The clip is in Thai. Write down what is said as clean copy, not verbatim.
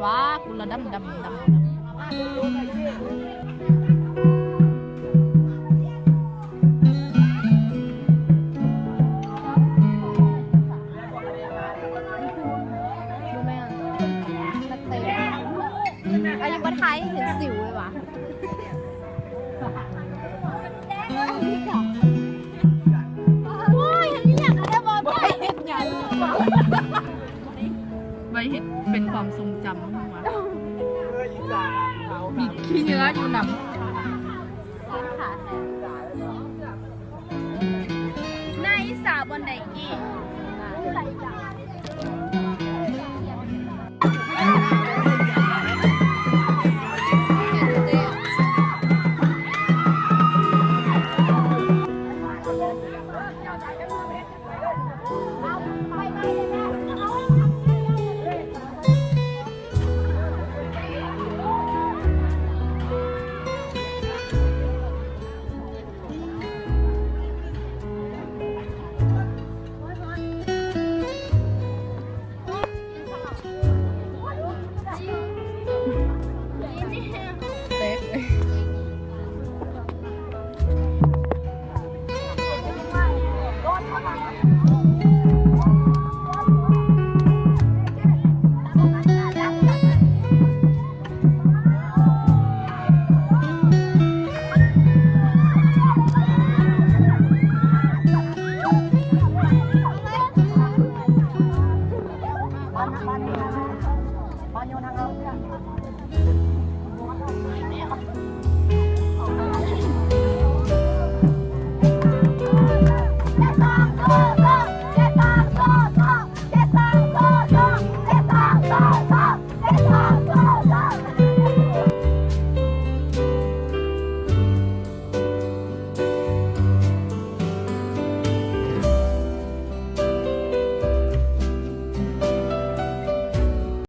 วะกูละดำดำดำอายุบัตไทยเห็นสิวเลยวะโอ้ยเห็นอย่างอะไรบ้างใบเห็ดอย่างใบเห็ดเป็นความทรงจำมั้งวะมีขี้เนื้ออยู่หนำในสาบนไดกี้